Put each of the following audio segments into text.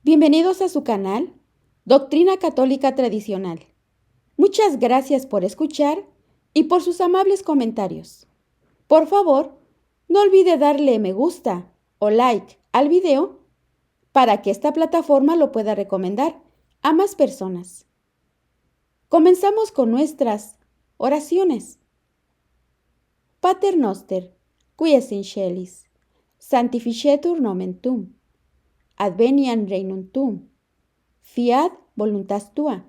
Bienvenidos a su canal, Doctrina Católica Tradicional. Muchas gracias por escuchar y por sus amables comentarios. Por favor, no olvide darle me gusta o like al video para que esta plataforma lo pueda recomendar a más personas. Comenzamos con nuestras oraciones. Pater noster, qui es in celis, sanctificetur nomen tuum. Adveniat regnum tuum. Fiat voluntas tua,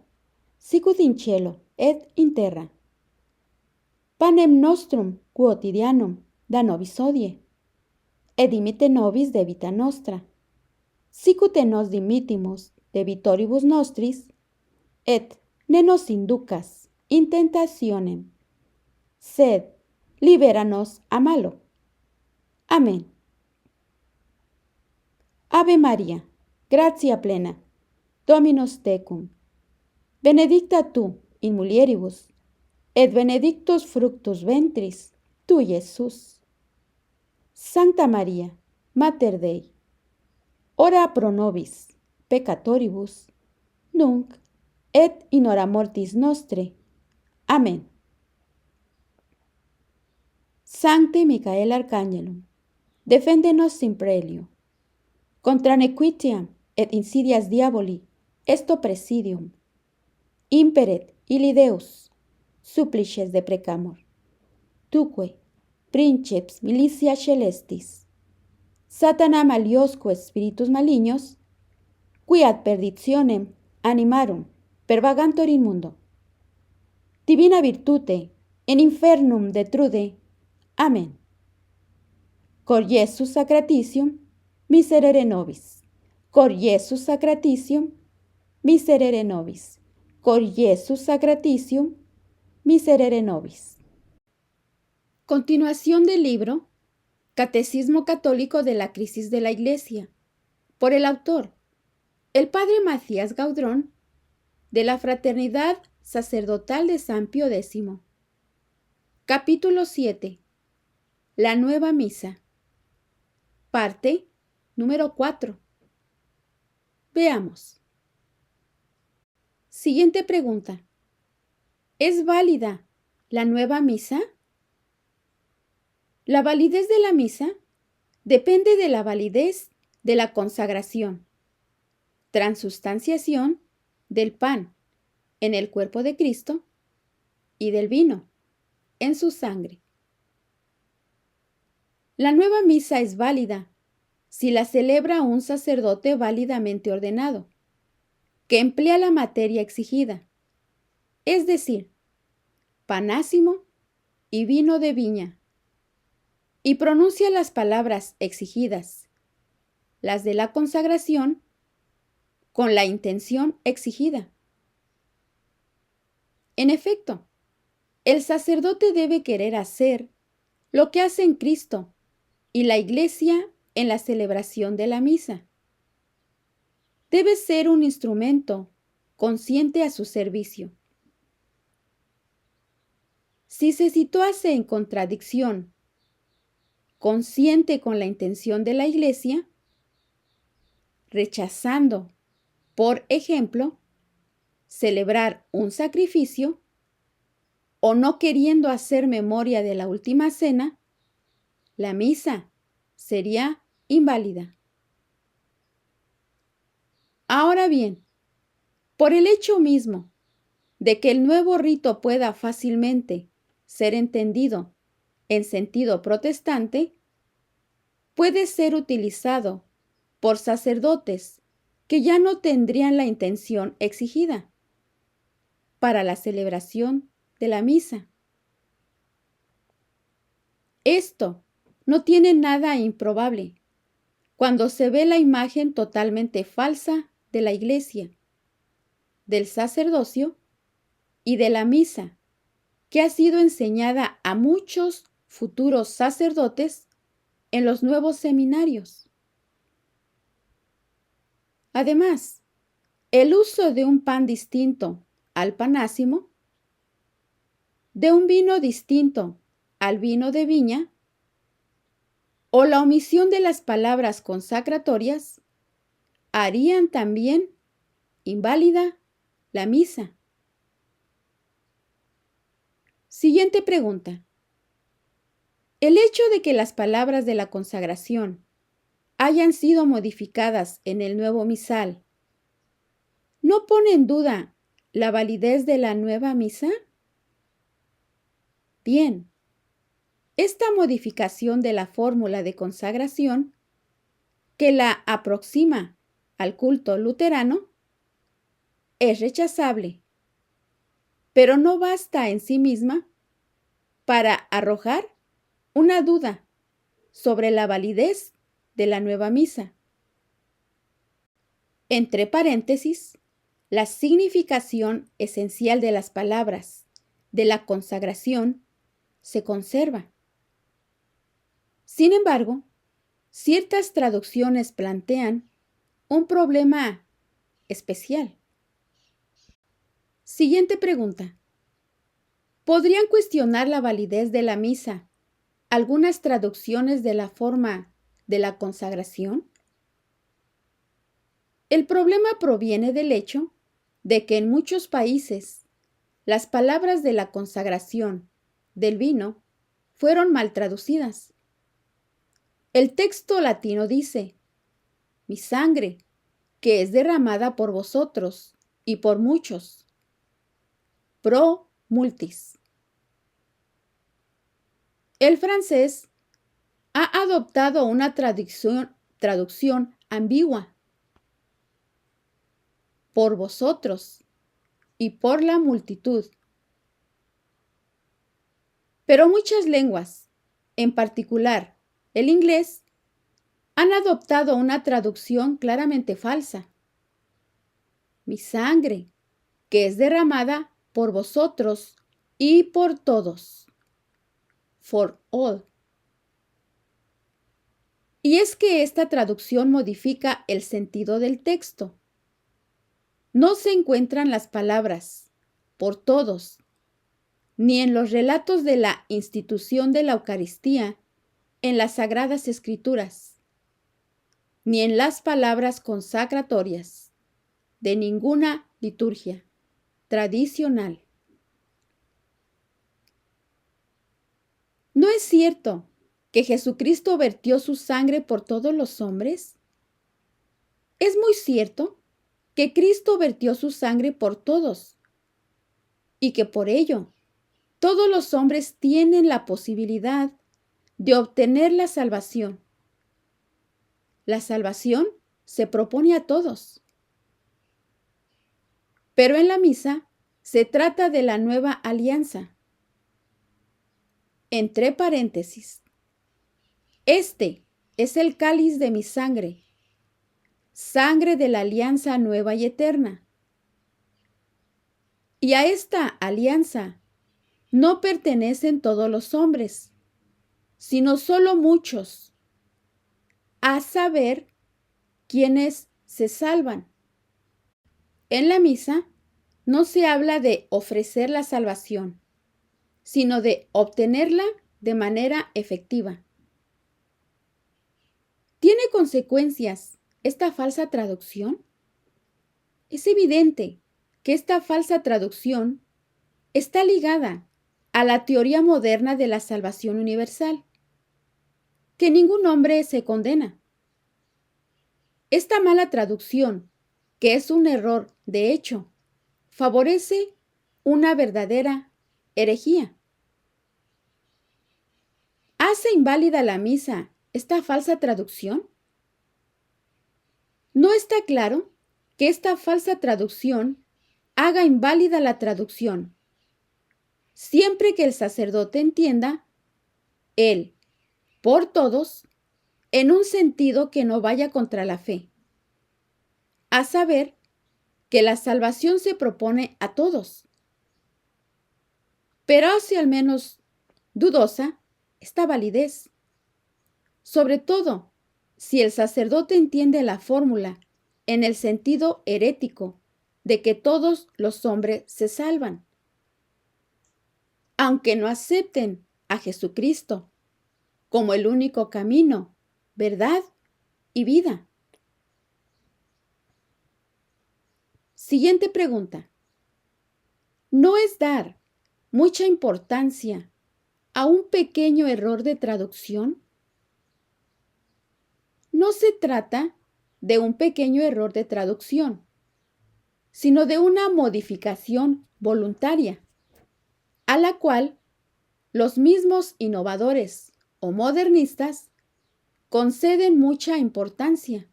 sicut in cielo et in terra. Panem nostrum quotidianum da nobis hodie, et dimitte nobis debita nostra, sicut et nos dimittimus debitoribus nostris, et ne nos inducas in tentationem, sed libera nos a malo. Amén. Ave María, gratia plena, Dominus tecum, benedicta tu in mulieribus, et benedictus fructus ventris tui, Iesus. Sancta Maria, Mater Dei, ora pro nobis peccatoribus, nunc et in hora mortis nostre. Amén. Sancte Michael Archangelum, defende-nos in prelio. Contra nequitiam et insidias diaboli, esto presidium. Imperet illi Deus, supplices deprecamur. Tuque, princeps militia celestis, Satana maliosque spiritus malignos, qui ad perditionem animarum pervagantur in mundo. Divina virtute in infernum detrude. Amén. Cor Iesus sacratitium, miserere nobis. Cor Iesus sacratitium, miserere nobis. Cor Iesus sacratitium, miserere nobis. Continuación del libro Catecismo Católico de la Crisis de la Iglesia, por el autor, el Padre Matías Gaudrón, de la Fraternidad Sacerdotal de San Pío X. Capítulo 7. La Nueva Misa. Parte número 4. Veamos. Siguiente pregunta. ¿Es válida la nueva misa? La validez de la misa depende de la validez de la consagración, transustanciación del pan en el cuerpo de Cristo y del vino en su sangre. La nueva misa es válida si la celebra un sacerdote válidamente ordenado, que emplea la materia exigida, es decir, panásimo y vino de viña, y pronuncia las palabras exigidas, las de la consagración, con la intención exigida. En efecto, el sacerdote debe querer hacer lo que hacen Cristo y la Iglesia en la celebración de la misa. Debe ser un instrumento consciente a su servicio. Si se situase en contradicción, consciente con la intención de la Iglesia, rechazando, por ejemplo, celebrar un sacrificio o no queriendo hacer memoria de la última cena, la misa sería inválida. Ahora bien, por el hecho mismo de que el nuevo rito pueda fácilmente ser entendido en sentido protestante, puede ser utilizado por sacerdotes que ya no tendrían la intención exigida para la celebración de la misa. Esto no tiene nada improbable cuando se ve la imagen totalmente falsa de la Iglesia, del sacerdocio y de la misa, que ha sido enseñada a muchos futuros sacerdotes en los nuevos seminarios. Además, el uso de un pan distinto al panásimo, de un vino distinto al vino de viña, o la omisión de las palabras consacratorias, harían también inválida la misa. Siguiente pregunta. El hecho de que las palabras de la consagración hayan sido modificadas en el nuevo misal, ¿no pone en duda la validez de la nueva misa? Bien, esta modificación de la fórmula de consagración, que la aproxima al culto luterano, es rechazable, pero no basta en sí misma para arrojar una duda sobre la validez de la nueva misa. Entre paréntesis, la significación esencial de las palabras de la consagración se conserva. Sin embargo, ciertas traducciones plantean un problema especial. Siguiente pregunta. ¿Podrían cuestionar la validez de la misa algunas traducciones de la forma de la consagración? El problema proviene del hecho de que en muchos países las palabras de la consagración del vino fueron mal traducidas. El texto latino dice: mi sangre, que es derramada por vosotros y por muchos, pro multis. El francés ha adoptado una traducción ambigua: por vosotros y por la multitud. Pero muchas lenguas, en particular el inglés, han adoptado una traducción claramente falsa: mi sangre, que es derramada por vosotros y por todos, for all. Y es que esta traducción modifica el sentido del texto. No se encuentran las palabras por todos, ni en los relatos de la institución de la Eucaristía en las Sagradas Escrituras, ni en las palabras consacratorias de ninguna liturgia tradicional. ¿No es cierto que Jesucristo vertió su sangre por todos los hombres? Es muy cierto que Cristo vertió su sangre por todos y que por ello todos los hombres tienen la posibilidad de obtener la salvación. La salvación se propone a todos. Pero en la misa se trata de la nueva alianza. Entre paréntesis, este es el cáliz de mi sangre, sangre de la alianza nueva y eterna. Y a esta alianza no pertenecen todos los hombres, sino solo muchos, a saber, quienes se salvan. En la misa no se habla de ofrecer la salvación, sino de obtenerla de manera efectiva. ¿Tiene consecuencias esta falsa traducción? Es evidente que esta falsa traducción está ligada a la teoría moderna de la salvación universal, que ningún hombre se condena. Esta mala traducción, que es un error de hecho, favorece una verdadera herejía. ¿Hace inválida la misa esta falsa traducción? No está claro que esta falsa traducción haga inválida la traducción, siempre que el sacerdote entienda el por todos en un sentido que no vaya contra la fe, a saber, que la salvación se propone a todos. Pero hace al menos dudosa esta validez, sobre todo si el sacerdote entiende la fórmula en el sentido herético de que todos los hombres se salvan, aunque no acepten a Jesucristo como el único camino, verdad y vida. Siguiente pregunta. ¿No es dar mucha importancia a un pequeño error de traducción? No se trata de un pequeño error de traducción, sino de una modificación voluntaria, a la cual los mismos innovadores o modernistas conceden mucha importancia.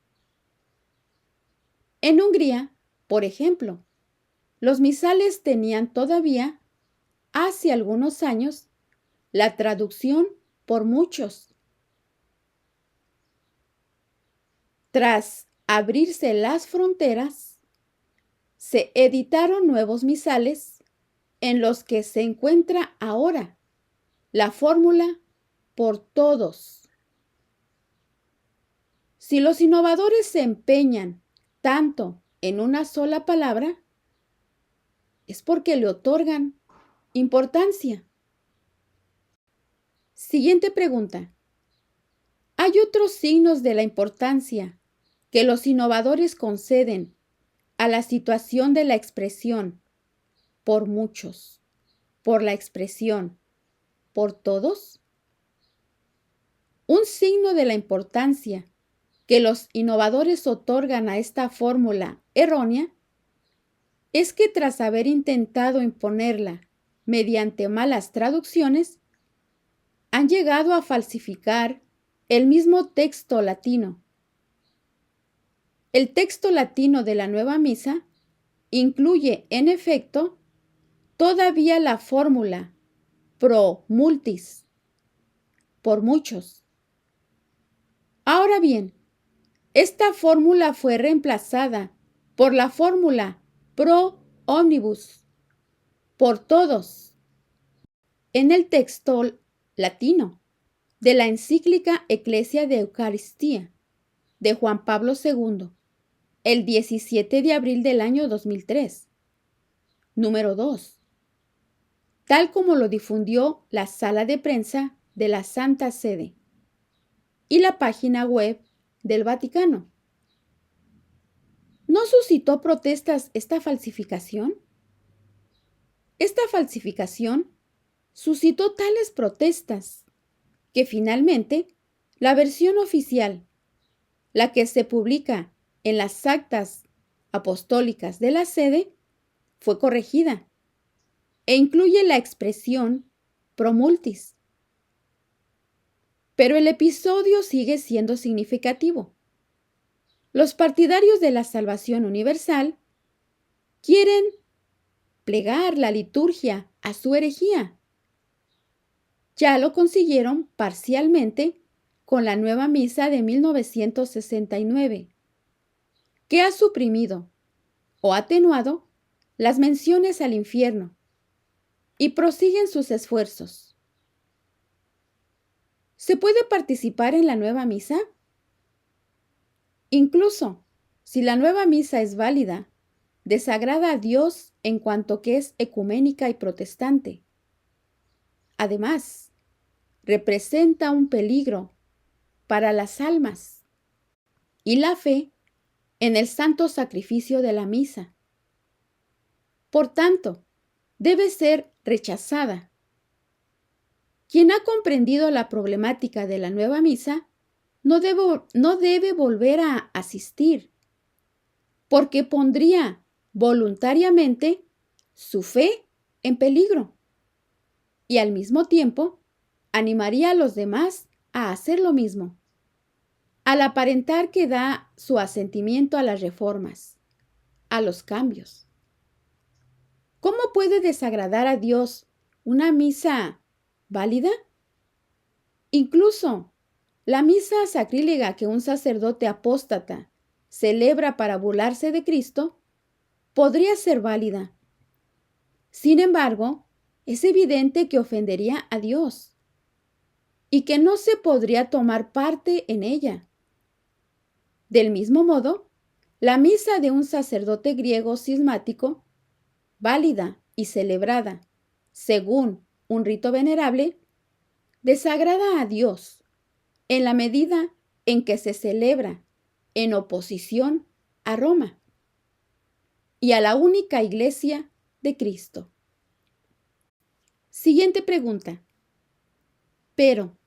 En Hungría, por ejemplo, los misales tenían todavía, hace algunos años, la traducción por muchos. Tras abrirse las fronteras, se editaron nuevos misales en los que se encuentra ahora la fórmula por todos. Si los innovadores se empeñan tanto en una sola palabra, es porque le otorgan importancia. Siguiente pregunta. ¿Hay otros signos de la importancia que los innovadores conceden a la situación de la expresión por muchos, por la expresión por todos? Un signo de la importancia que los innovadores otorgan a esta fórmula errónea es que tras haber intentado imponerla mediante malas traducciones, han llegado a falsificar el mismo texto latino. El texto latino de la Nueva Misa incluye, en efecto, todavía la fórmula pro multis, por muchos. Ahora bien, esta fórmula fue reemplazada por la fórmula pro omnibus, por todos, en el texto latino de la encíclica Ecclesia de Eucaristía de Juan Pablo II, el 17 de abril del año 2003. Número 2. Tal como lo difundió la sala de prensa de la Santa Sede y la página web del Vaticano. ¿No suscitó protestas esta falsificación? Esta falsificación suscitó tales protestas que finalmente la versión oficial, la que se publica en las actas apostólicas de la sede, fue corregida e incluye la expresión pro multis. Pero el episodio sigue siendo significativo. Los partidarios de la salvación universal quieren plegar la liturgia a su herejía. Ya lo consiguieron parcialmente con la nueva misa de 1969, que ha suprimido o atenuado las menciones al infierno y prosiguen sus esfuerzos. ¿Se puede participar en la nueva misa? Incluso si la nueva misa es válida, desagrada a Dios en cuanto que es ecuménica y protestante. Además, representa un peligro para las almas y la fe en el santo sacrificio de la misa. Por tanto, debe ser rechazada. Quien ha comprendido la problemática de la nueva misa no debe volver a asistir, porque pondría voluntariamente su fe en peligro y al mismo tiempo animaría a los demás a hacer lo mismo, al aparentar que da su asentimiento a las reformas, a los cambios. ¿Cómo puede desagradar a Dios una misa válida? Incluso la misa sacrílega que un sacerdote apóstata celebra para burlarse de Cristo podría ser válida. Sin embargo, es evidente que ofendería a Dios y que no se podría tomar parte en ella. Del mismo modo, la misa de un sacerdote griego cismático, válida y celebrada según un rito venerable, desagrada a Dios en la medida en que se celebra en oposición a Roma. y a la única Iglesia de Cristo. Siguiente pregunta. Pero,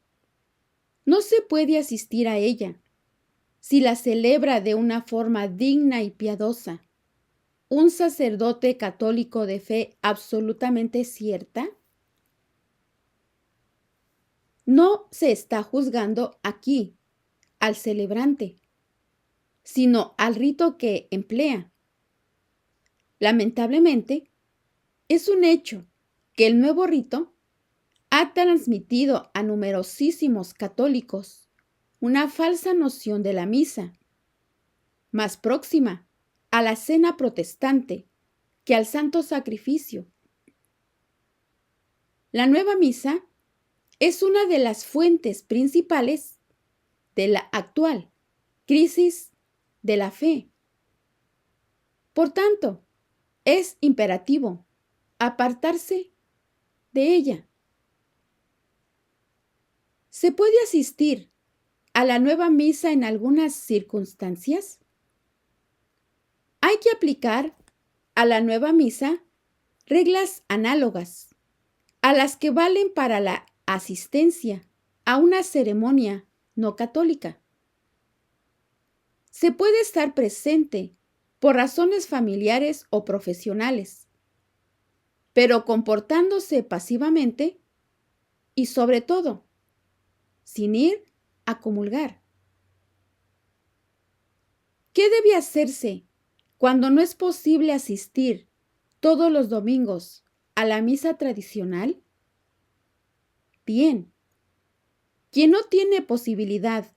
¿no se puede asistir a ella si la celebra de una forma digna y piadosa un sacerdote católico de fe absolutamente cierta? No se está juzgando aquí al celebrante, sino al rito que emplea. Lamentablemente, es un hecho que el nuevo rito ha transmitido a numerosísimos católicos una falsa noción de la misa, más próxima a la cena protestante que al santo sacrificio. La nueva misa es una de las fuentes principales de la actual crisis de la fe. Por tanto, es imperativo apartarse de ella. ¿Se puede asistir a la nueva misa en algunas circunstancias? Hay que aplicar a la nueva misa reglas análogas a las que valen para la asistencia a una ceremonia no católica. Se puede estar presente por razones familiares o profesionales, pero comportándose pasivamente y sobre todo, sin ir a comulgar. ¿Qué debe hacerse cuando no es posible asistir todos los domingos a la misa tradicional? Bien, quien no tiene posibilidad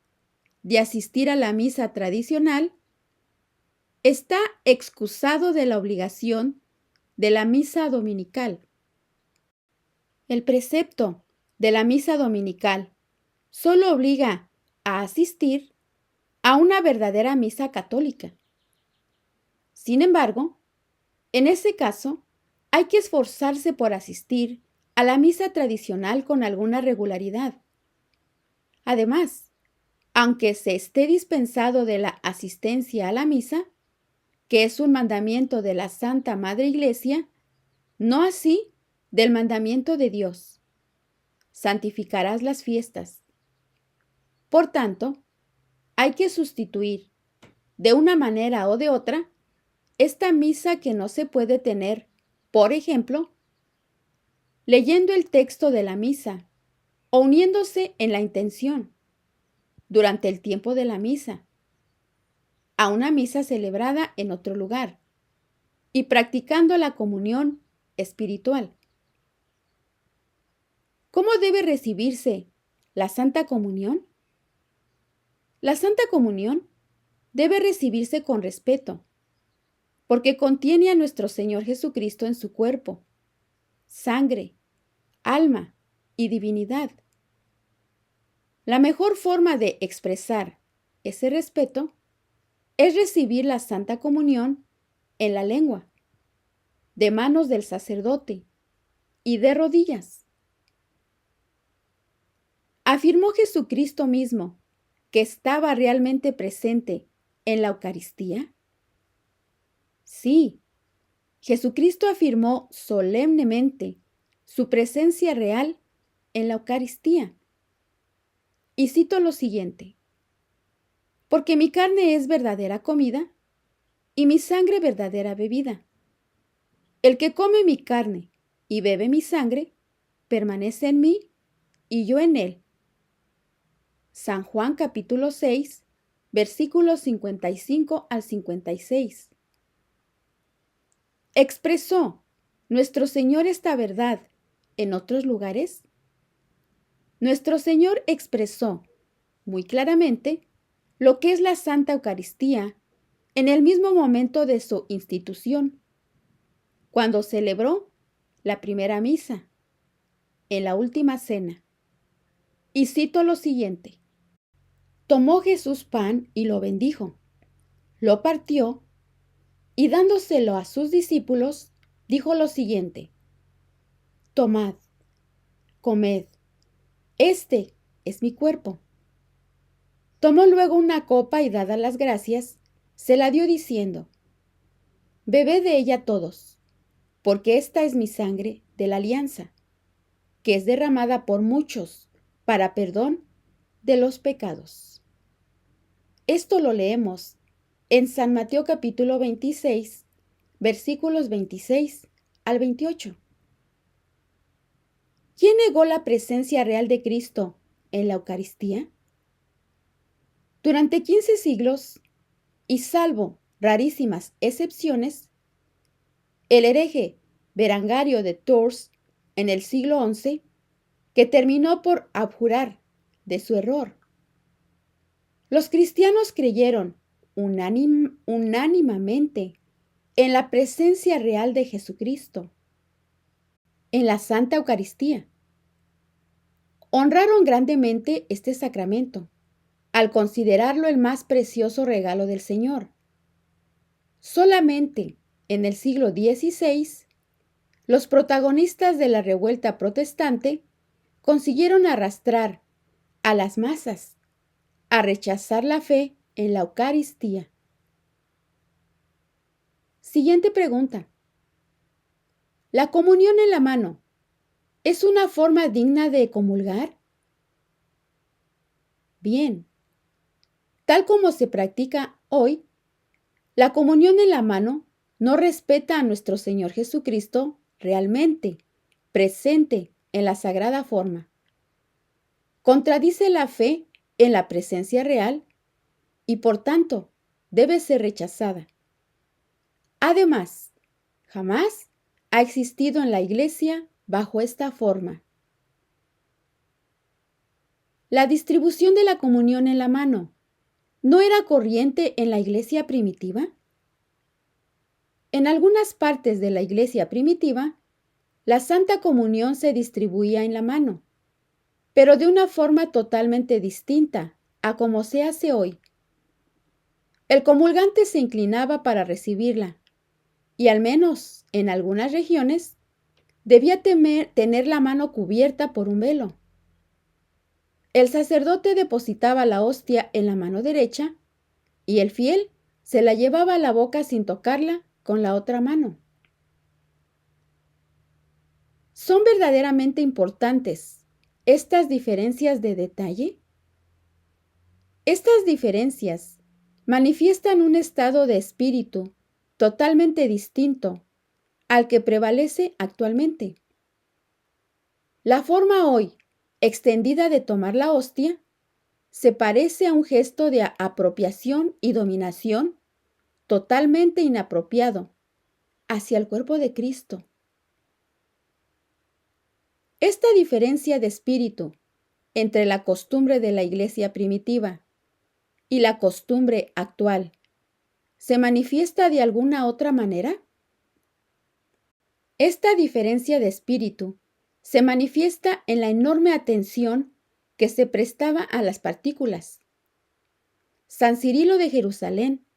de asistir a la misa tradicional está excusado de la obligación de la misa dominical. El precepto de la misa dominical solo obliga a asistir a una verdadera misa católica. Sin embargo, en ese caso, hay que esforzarse por asistir a la misa tradicional con alguna regularidad. Además, aunque se esté dispensado de la asistencia a la misa, que es un mandamiento de la Santa Madre Iglesia, no así del mandamiento de Dios: santificarás las fiestas. Por tanto, hay que sustituir, de una manera o de otra, esta misa que no se puede tener, por ejemplo, leyendo el texto de la misa o uniéndose en la intención durante el tiempo de la misa a una misa celebrada en otro lugar y practicando la comunión espiritual. ¿Cómo debe recibirse la Santa Comunión? La Santa Comunión debe recibirse con respeto, porque contiene a nuestro Señor Jesucristo en su cuerpo, sangre, alma y divinidad. La mejor forma de expresar ese respeto es recibir la Santa Comunión en la lengua, de manos del sacerdote y de rodillas. ¿Afirmó Jesucristo mismo que estaba realmente presente en la Eucaristía? Sí, Jesucristo afirmó solemnemente su presencia real en la Eucaristía. Y cito lo siguiente: porque mi carne es verdadera comida y mi sangre verdadera bebida. El que come mi carne y bebe mi sangre, permanece en mí y yo en él. San Juan capítulo 6, versículos 55 al 56. ¿Expresó nuestro Señor esta verdad en otros lugares? Nuestro Señor expresó muy claramente lo que es la Santa Eucaristía en el mismo momento de su institución, cuando celebró la primera misa, en la última cena. Y cito lo siguiente: tomó Jesús pan y lo bendijo, lo partió y dándoselo a sus discípulos, dijo lo siguiente: tomad, comed, este es mi cuerpo. Tomó luego una copa y dadas las gracias, se la dio diciendo: Bebed de ella todos, porque esta es mi sangre de la alianza, que es derramada por muchos para perdón de los pecados. Esto lo leemos en San Mateo capítulo 26, versículos 26 al 28. ¿Quién negó la presencia real de Cristo en la Eucaristía? Durante 15 siglos, y salvo rarísimas excepciones, el hereje Berengario de Tours en el siglo XI, que terminó por abjurar de su error. Los cristianos creyeron unánimemente en la presencia real de Jesucristo, en la Santa Eucaristía. Honraron grandemente este sacramento, al considerarlo el más precioso regalo del Señor. Solamente en el siglo XVI, los protagonistas de la revuelta protestante consiguieron arrastrar a las masas a rechazar la fe en la Eucaristía. Siguiente pregunta. ¿La comunión en la mano es una forma digna de comulgar? Bien. Tal como se practica hoy, la comunión en la mano no respeta a nuestro Señor Jesucristo realmente presente en la sagrada forma. Contradice la fe en la presencia real y por tanto debe ser rechazada. Además, jamás ha existido en la Iglesia bajo esta forma. La distribución de la comunión en la mano ¿no era corriente en la Iglesia primitiva? En algunas partes de la Iglesia primitiva, la Santa Comunión se distribuía en la mano, pero de una forma totalmente distinta a como se hace hoy. El comulgante se inclinaba para recibirla, y al menos en algunas regiones, debía tener la mano cubierta por un velo. El sacerdote depositaba la hostia en la mano derecha y el fiel se la llevaba a la boca sin tocarla con la otra mano. ¿Son verdaderamente importantes estas diferencias de detalle? Estas diferencias manifiestan un estado de espíritu totalmente distinto al que prevalece actualmente. La forma hoy extendida de tomar la hostia se parece a un gesto de apropiación y dominación totalmente inapropiado hacia el cuerpo de Cristo. Esta diferencia de espíritu entre la costumbre de la Iglesia primitiva y la costumbre actual ¿se manifiesta de alguna otra manera? Esta diferencia de espíritu se manifiesta en la enorme atención que se prestaba a las partículas. San Cirilo de Jerusalén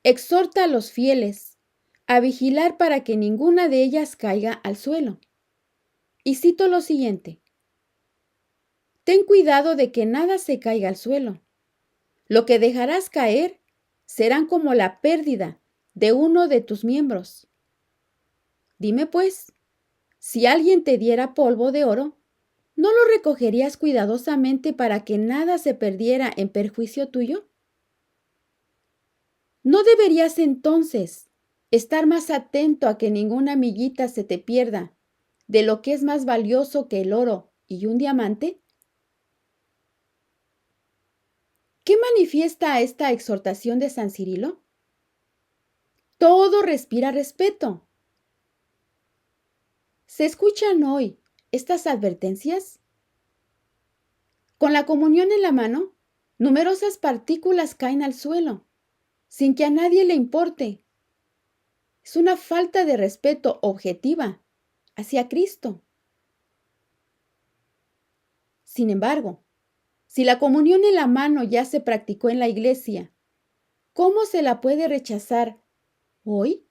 exhorta a los fieles a vigilar para que ninguna de ellas caiga al suelo. Y cito lo siguiente: ten cuidado de que nada se caiga al suelo. Lo que dejarás caer serán como la pérdida de uno de tus miembros. Dime pues, si alguien te diera polvo de oro, ¿no lo recogerías cuidadosamente para que nada se perdiera en perjuicio tuyo? ¿No deberías entonces estar más atento a que ninguna miguita se te pierda de lo que es más valioso que el oro y un diamante? ¿Qué manifiesta esta exhortación de San Cirilo? Todo respira respeto. ¿Se escuchan hoy estas advertencias? Con la comunión en la mano, numerosas partículas caen al suelo, sin que a nadie le importe. Es una falta de respeto objetiva hacia Cristo. Sin embargo, si la comunión en la mano ya se practicó en la Iglesia, ¿cómo se la puede rechazar hoy?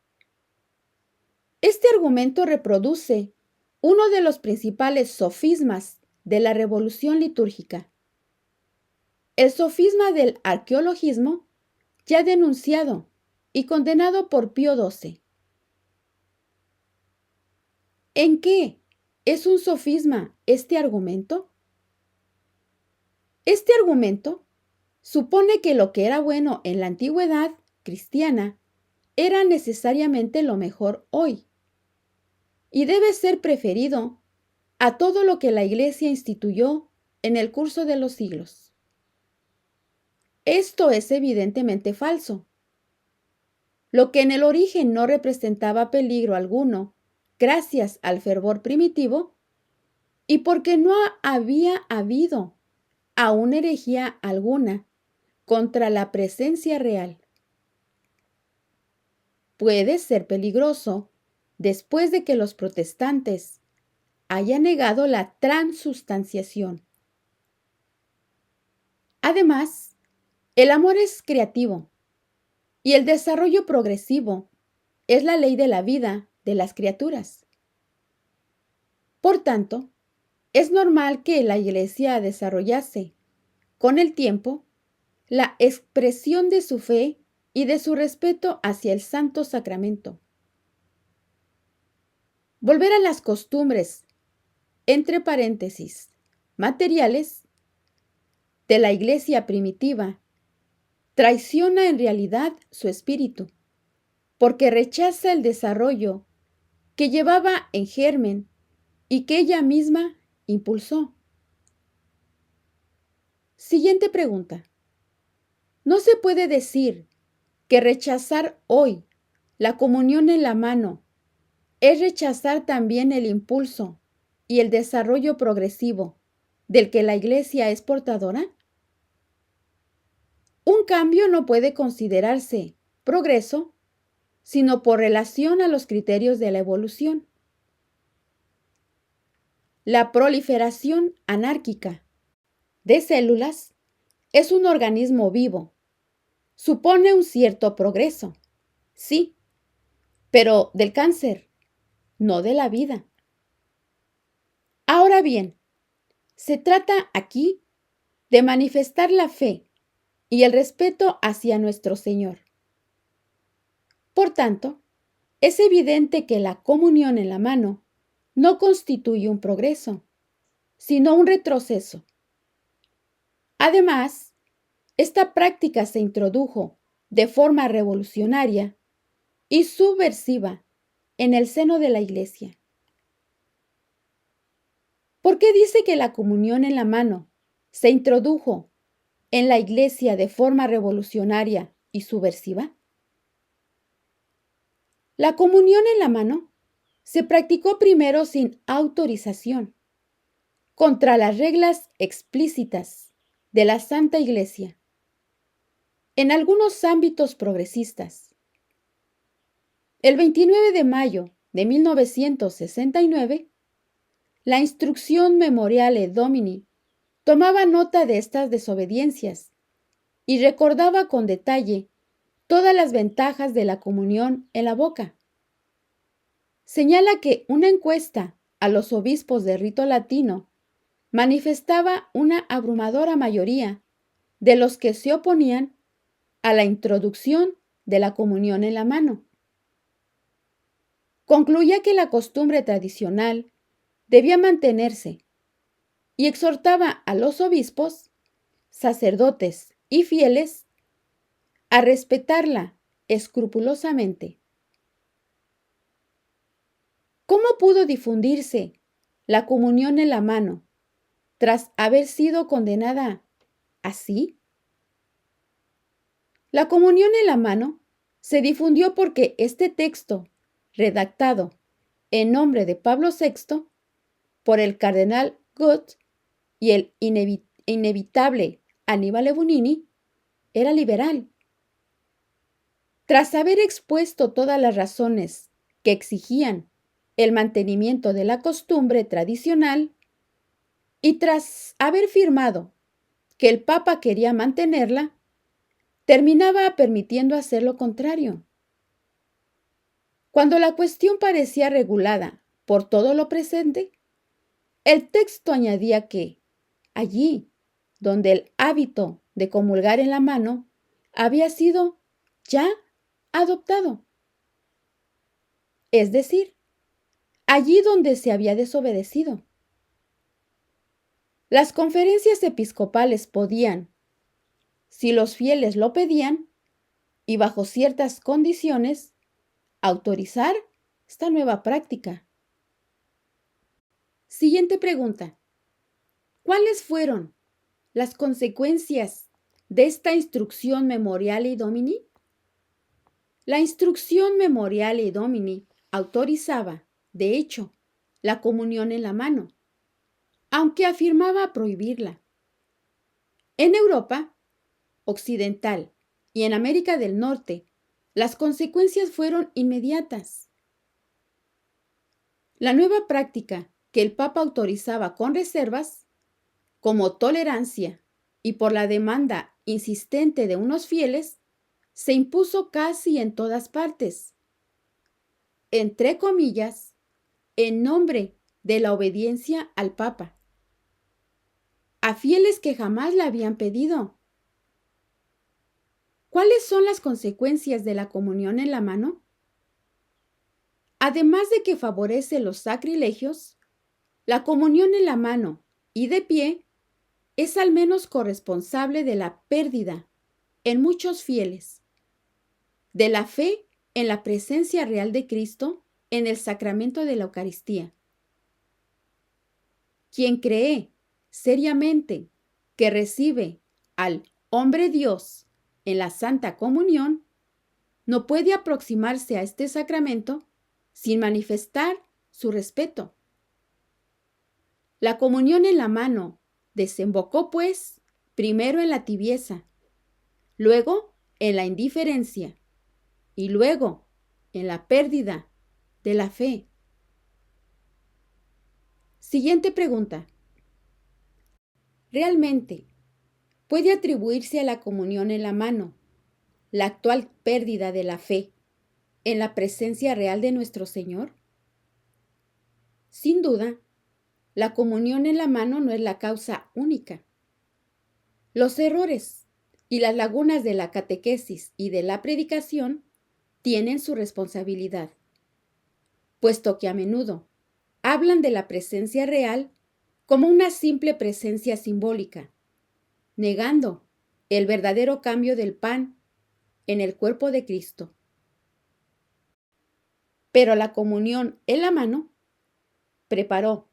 Este argumento reproduce uno de los principales sofismas de la revolución litúrgica. El sofisma del arqueologismo, ya denunciado y condenado por Pío XII. ¿En qué es un sofisma este argumento? Este argumento supone que lo que era bueno en la antigüedad cristiana era necesariamente lo mejor hoy y debe ser preferido a todo lo que la Iglesia instituyó en el curso de los siglos. Esto es evidentemente falso. Lo que en el origen no representaba peligro alguno, gracias al fervor primitivo, y porque no había habido aún herejía alguna contra la presencia real. Puede ser peligroso después de que los protestantes hayan negado la transubstanciación. Además, el amor es creativo y el desarrollo progresivo es la ley de la vida de las criaturas. Por tanto, es normal que la Iglesia desarrollase, con el tiempo, la expresión de su fe y de su respeto hacia el Santo Sacramento. Volver a las costumbres, entre paréntesis, materiales, de la Iglesia primitiva, traiciona en realidad su espíritu, porque rechaza el desarrollo que llevaba en germen y que ella misma impulsó. Siguiente pregunta. ¿No se puede decir que rechazar hoy la comunión en la mano es rechazar también el impulso y el desarrollo progresivo del que la Iglesia es portadora? Un cambio no puede considerarse progreso sino por relación a los criterios de la evolución. La proliferación anárquica de células es un organismo vivo. Supone un cierto progreso, sí, pero del cáncer, no de la vida. Ahora bien, se trata aquí de manifestar la fe y el respeto hacia nuestro Señor. Por tanto, es evidente que la comunión en la mano no constituye un progreso, sino un retroceso. Además, esta práctica se introdujo de forma revolucionaria y subversiva en el seno de la Iglesia. ¿Por qué dice que la comunión en la mano se introdujo en la Iglesia de forma revolucionaria y subversiva? La comunión en la mano se practicó primero sin autorización, contra las reglas explícitas de la Santa Iglesia, en algunos ámbitos progresistas. El 29 de mayo de 1969, la Instrucción Memoriale Domini tomaba nota de estas desobediencias y recordaba con detalle todas las ventajas de la comunión en la boca. Señala que una encuesta a los obispos de rito latino manifestaba una abrumadora mayoría de los que se oponían a la introducción de la comunión en la mano. Concluía que la costumbre tradicional debía mantenerse y exhortaba a los obispos, sacerdotes y fieles a respetarla escrupulosamente. ¿Cómo pudo difundirse la comunión en la mano tras haber sido condenada así? La comunión en la mano se difundió porque este texto, redactado en nombre de Pablo VI por el cardenal Gut y el inevitable Annibale Bugnini, era liberal. Tras haber expuesto todas las razones que exigían el mantenimiento de la costumbre tradicional y tras haber firmado que el Papa quería mantenerla, terminaba permitiendo hacer lo contrario. Cuando la cuestión parecía regulada por todo lo presente, el texto añadía que, allí donde el hábito de comulgar en la mano había sido ya adoptado, es decir, allí donde se había desobedecido. Las conferencias episcopales podían, si los fieles lo pedían, y bajo ciertas condiciones, autorizar esta nueva práctica. Siguiente pregunta. ¿Cuáles fueron las consecuencias de esta instrucción Memoriale Domini? La instrucción Memoriale Domini autorizaba, de hecho, la comunión en la mano, aunque afirmaba prohibirla. En Europa Occidental y en América del Norte, las consecuencias fueron inmediatas. La nueva práctica que el Papa autorizaba con reservas, como tolerancia y por la demanda insistente de unos fieles, se impuso casi en todas partes, entre comillas, en nombre de la obediencia al Papa, a fieles que jamás la habían pedido. ¿Cuáles son las consecuencias de la comunión en la mano? Además de que favorece los sacrilegios, la comunión en la mano y de pie es al menos corresponsable de la pérdida en muchos fieles de la fe en la presencia real de Cristo en el sacramento de la Eucaristía. Quien cree seriamente que recibe al hombre Dios en la Santa Comunión no puede aproximarse a este sacramento sin manifestar su respeto. La comunión en la mano desembocó, pues, primero en la tibieza, luego en la indiferencia y luego en la pérdida de la fe. Siguiente pregunta. ¿Realmente puede atribuirse a la comunión en la mano la actual pérdida de la fe en la presencia real de nuestro Señor? Sin duda, la comunión en la mano no es la causa única. Los errores y las lagunas de la catequesis y de la predicación tienen su responsabilidad, puesto que a menudo hablan de la presencia real como una simple presencia simbólica, negando el verdadero cambio del pan en el cuerpo de Cristo. Pero la comunión en la mano preparó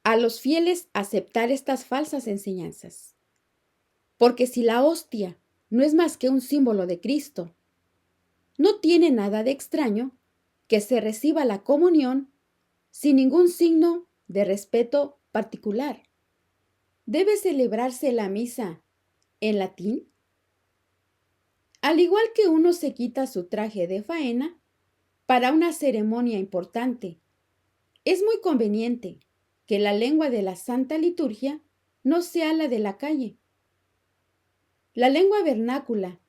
a los fieles a aceptar estas falsas enseñanzas. Porque si la hostia no es más que un símbolo de Cristo, no tiene nada de extraño que se reciba la comunión sin ningún signo de respeto particular. ¿Debe celebrarse la misa en latín? Al igual que uno se quita su traje de faena para una ceremonia importante, es muy conveniente que la lengua de la Santa Liturgia no sea la de la calle. La lengua vernácula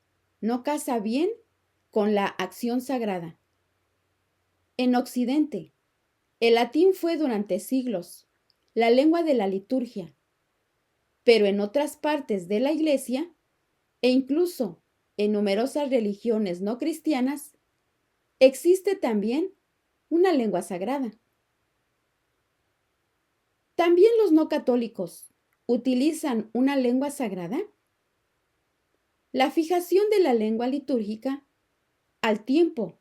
no casa bien con la acción sagrada. En Occidente, el latín fue durante siglos la lengua de la liturgia, pero en otras partes de la Iglesia, e incluso en numerosas religiones no cristianas, existe también una lengua sagrada. ¿También los no católicos utilizan una lengua sagrada? La fijación de la lengua litúrgica, al tiempo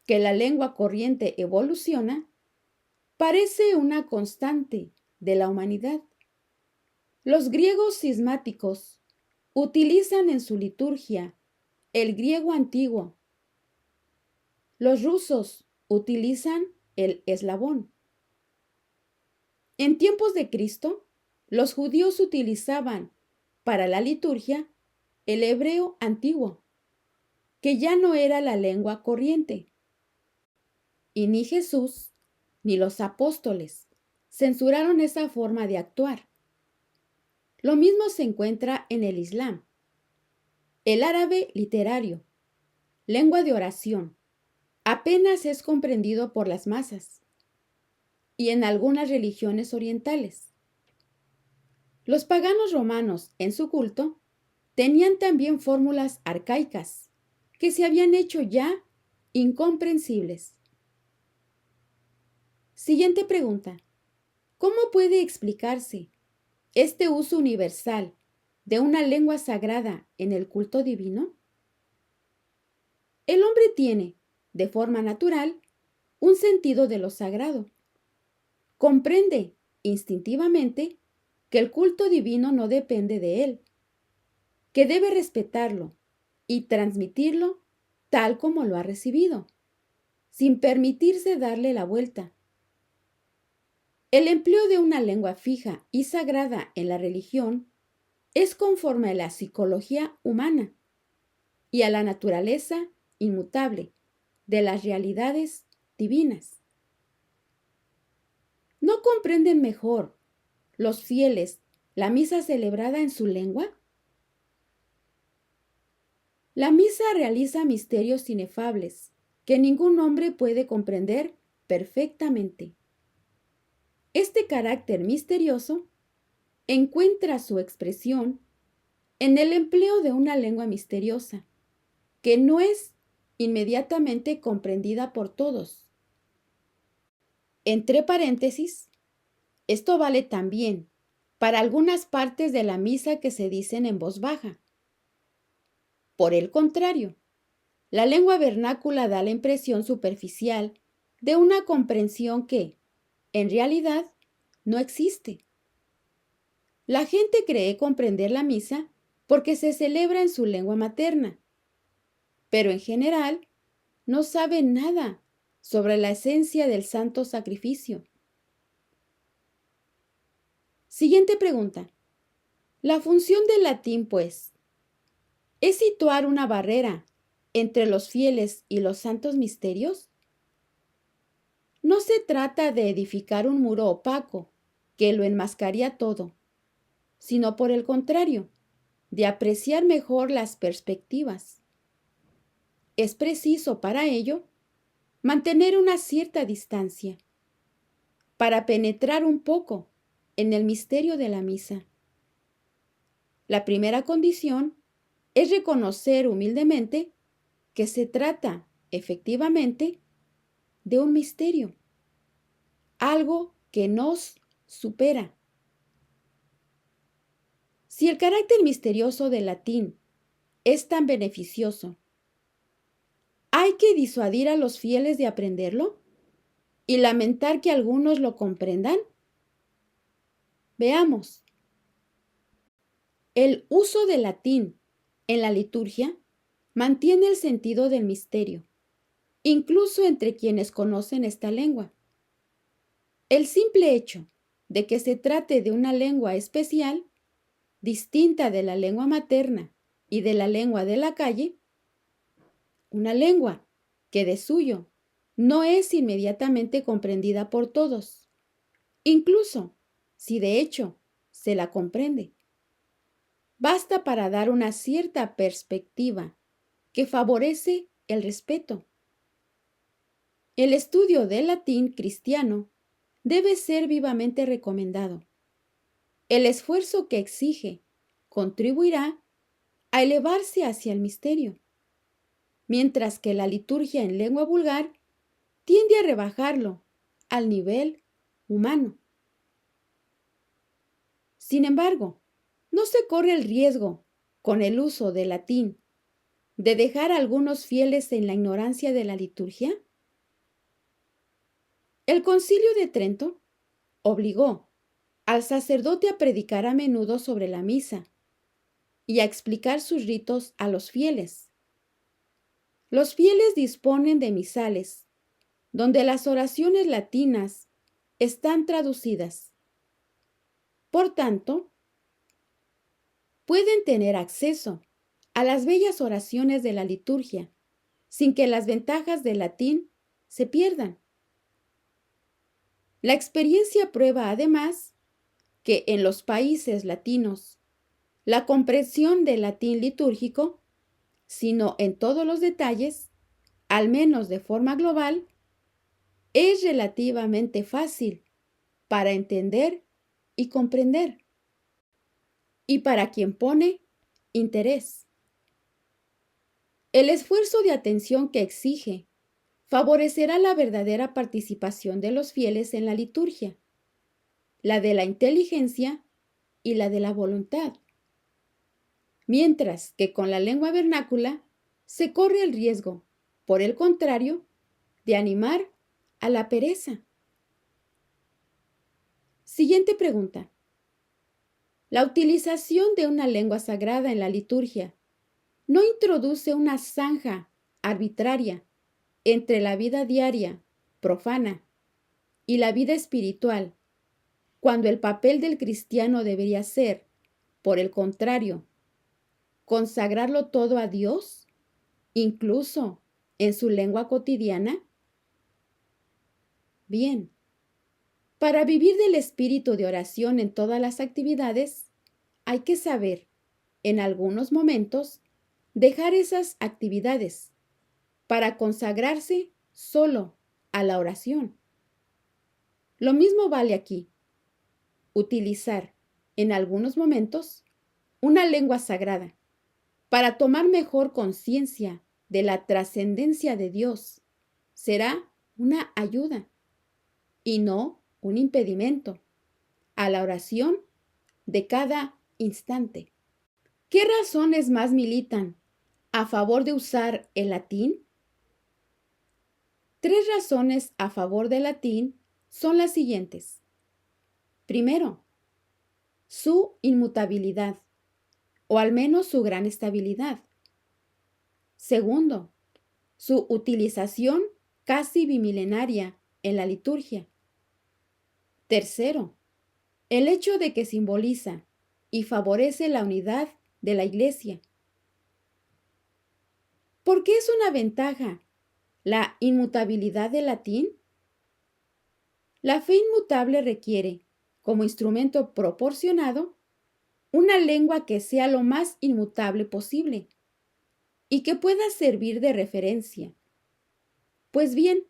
que la lengua corriente evoluciona, parece una constante de la humanidad. Los griegos cismáticos utilizan en su liturgia el griego antiguo. Los rusos utilizan el eslavón. En tiempos de Cristo, los judíos utilizaban para la liturgia el hebreo antiguo, que ya no era la lengua corriente. Y ni Jesús ni los apóstoles censuraron esa forma de actuar. Lo mismo se encuentra en el Islam. El árabe literario, lengua de oración, apenas es comprendido por las masas, y en algunas religiones orientales. Los paganos romanos, en su culto, tenían también fórmulas arcaicas que se habían hecho ya incomprensibles. Siguiente pregunta. ¿Cómo puede explicarse este uso universal de una lengua sagrada en el culto divino? El hombre tiene, de forma natural, un sentido de lo sagrado. Comprende instintivamente que el culto divino no depende de él, que debe respetarlo y transmitirlo tal como lo ha recibido, sin permitirse darle la vuelta. El empleo de una lengua fija y sagrada en la religión es conforme a la psicología humana y a la naturaleza inmutable de las realidades divinas. ¿No comprenden mejor los fieles la misa celebrada en su lengua? La misa realiza misterios inefables que ningún hombre puede comprender perfectamente. Este carácter misterioso encuentra su expresión en el empleo de una lengua misteriosa, que no es inmediatamente comprendida por todos. Entre paréntesis, esto vale también para algunas partes de la misa que se dicen en voz baja. Por el contrario, la lengua vernácula da la impresión superficial de una comprensión que, en realidad, no existe. La gente cree comprender la misa porque se celebra en su lengua materna, pero en general no sabe nada sobre la esencia del santo sacrificio. Siguiente pregunta. La función del latín, pues, ¿es situar una barrera entre los fieles y los santos misterios? No se trata de edificar un muro opaco que lo enmascaría todo, sino por el contrario, de apreciar mejor las perspectivas. Es preciso para ello mantener una cierta distancia para penetrar un poco en el misterio de la misa. La primera condición es reconocer humildemente que se trata, efectivamente, de un misterio, algo que nos supera. Si el carácter misterioso del latín es tan beneficioso, ¿hay que disuadir a los fieles de aprenderlo y lamentar que algunos lo comprendan? Veamos. El uso del latín en la liturgia mantiene el sentido del misterio, incluso entre quienes conocen esta lengua. El simple hecho de que se trate de una lengua especial, distinta de la lengua materna y de la lengua de la calle, una lengua que de suyo no es inmediatamente comprendida por todos, incluso si de hecho se la comprende. Basta para dar una cierta perspectiva que favorece el respeto. El estudio del latín cristiano debe ser vivamente recomendado. El esfuerzo que exige contribuirá a elevarse hacia el misterio, mientras que la liturgia en lengua vulgar tiende a rebajarlo al nivel humano. Sin embargo, ¿no se corre el riesgo, con el uso del latín, de dejar a algunos fieles en la ignorancia de la liturgia? El Concilio de Trento obligó al sacerdote a predicar a menudo sobre la misa y a explicar sus ritos a los fieles. Los fieles disponen de misales, donde las oraciones latinas están traducidas. Por tanto, pueden tener acceso a las bellas oraciones de la liturgia, sin que las ventajas del latín se pierdan. La experiencia prueba además que en los países latinos, la comprensión del latín litúrgico, sino en todos los detalles, al menos de forma global, es relativamente fácil para entender y comprender, y para quien pone interés. El esfuerzo de atención que exige favorecerá la verdadera participación de los fieles en la liturgia, la de la inteligencia y la de la voluntad, mientras que con la lengua vernácula se corre el riesgo, por el contrario, de animar a la pereza. Siguiente pregunta. ¿La utilización de una lengua sagrada en la liturgia no introduce una zanja arbitraria entre la vida diaria, profana, y la vida espiritual, cuando el papel del cristiano debería ser, por el contrario, consagrarlo todo a Dios, incluso en su lengua cotidiana? Bien, para vivir del espíritu de oración en todas las actividades, hay que saber, en algunos momentos, dejar esas actividades para consagrarse solo a la oración. Lo mismo vale aquí. Utilizar, en algunos momentos, una lengua sagrada para tomar mejor conciencia de la trascendencia de Dios será una ayuda y no un impedimento a la oración de cada instante. ¿Qué razones más militan a favor de usar el latín? 3 razones a favor del latín son las siguientes. Primero, su inmutabilidad, o al menos su gran estabilidad. Segundo, su utilización casi bimilenaria en la liturgia. Tercero, el hecho de que simboliza y favorece la unidad de la Iglesia. ¿Por qué es una ventaja la inmutabilidad del latín? La fe inmutable requiere, como instrumento proporcionado, una lengua que sea lo más inmutable posible y que pueda servir de referencia. Pues bien,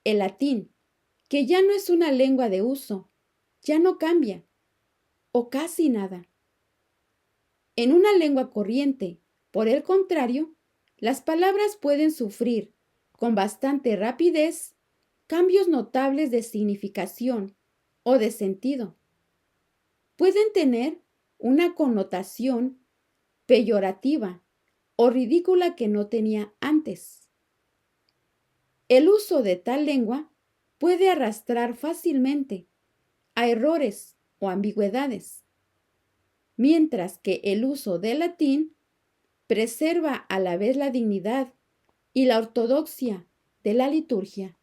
el latín, que ya no es una lengua de uso, ya no cambia, o casi nada. En una lengua corriente, por el contrario, las palabras pueden sufrir con bastante rapidez cambios notables de significación o de sentido. Pueden tener una connotación peyorativa o ridícula que no tenía antes. El uso de tal lengua puede arrastrar fácilmente a errores o ambigüedades, mientras que el uso del latín preserva a la vez la dignidad y la ortodoxia de la liturgia.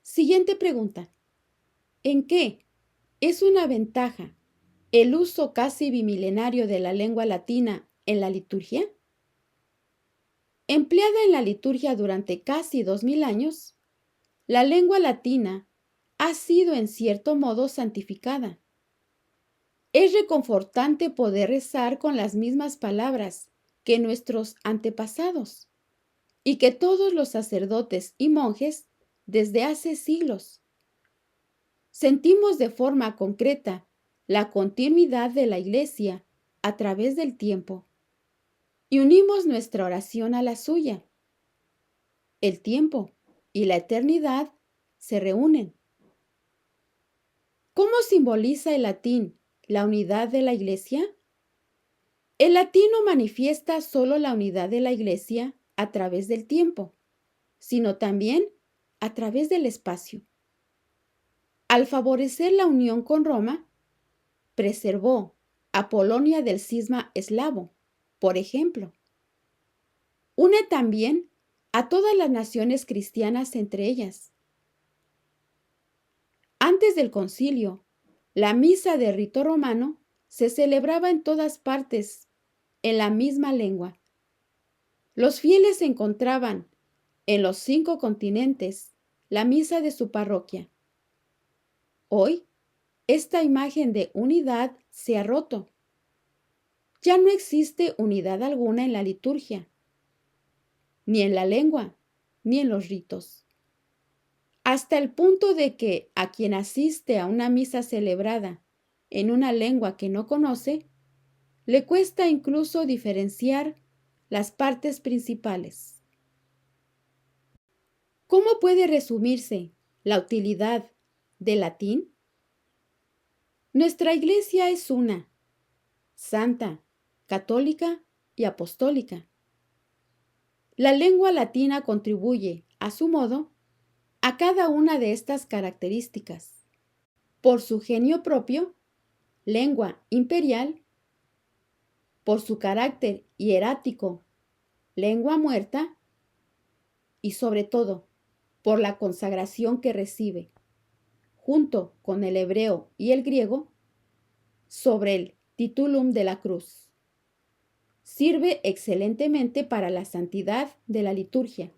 Siguiente pregunta. ¿En qué es una ventaja el uso casi bimilenario de la lengua latina en la liturgia? Empleada en la liturgia durante casi 2000 años, la lengua latina ha sido en cierto modo santificada. Es reconfortante poder rezar con las mismas palabras que nuestros antepasados y que todos los sacerdotes y monjes desde hace siglos. Sentimos de forma concreta la continuidad de la Iglesia a través del tiempo y unimos nuestra oración a la suya. El tiempo y la eternidad se reúnen. ¿Cómo simboliza el latín la unidad de la Iglesia? El latín no manifiesta solo la unidad de la Iglesia a través del tiempo, sino también a través del espacio. Al favorecer la unión con Roma, preservó a Polonia del cisma eslavo, por ejemplo. Une también a todas las naciones cristianas entre ellas. Antes del concilio, la misa de rito romano se celebraba en todas partes en la misma lengua. Los fieles encontraban en los 5 continentes la misa de su parroquia. Hoy, esta imagen de unidad se ha roto. Ya no existe unidad alguna en la liturgia, ni en la lengua, ni en los ritos. Hasta el punto de que a quien asiste a una misa celebrada en una lengua que no conoce, le cuesta incluso diferenciar las partes principales. ¿Cómo puede resumirse la utilidad del latín? Nuestra Iglesia es una, santa, católica y apostólica. La lengua latina contribuye, a su modo, a cada una de estas características. Por su genio propio, lengua imperial; por su carácter hierático, lengua muerta; y sobre todo, por la consagración que recibe, junto con el hebreo y el griego, sobre el titulum de la cruz. Sirve excelentemente para la santidad de la liturgia,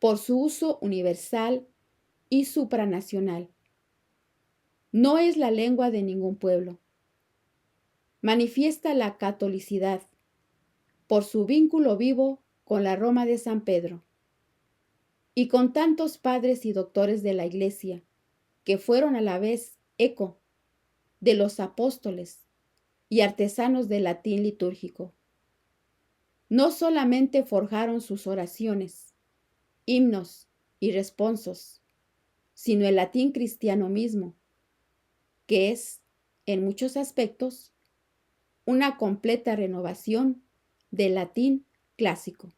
por su uso universal y supranacional. No es la lengua de ningún pueblo. Manifiesta la catolicidad, por su vínculo vivo con la Roma de San Pedro, y con tantos padres y doctores de la Iglesia, que fueron a la vez eco de los apóstoles y artesanos del latín litúrgico. No solamente forjaron sus oraciones, himnos y responsos, sino el latín cristiano mismo, que es, en muchos aspectos, una completa renovación del latín clásico.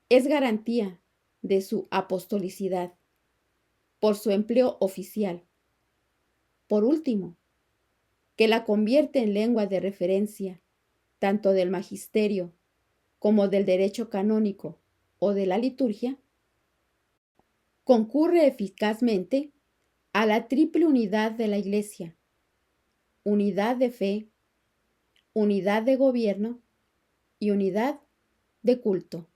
Es garantía de su apostolicidad, por su empleo oficial. Por último, que la convierte en lengua de referencia tanto del magisterio como del derecho canónico o de la liturgia, concurre eficazmente a la triple unidad de la Iglesia: unidad de fe, unidad de gobierno y unidad de culto.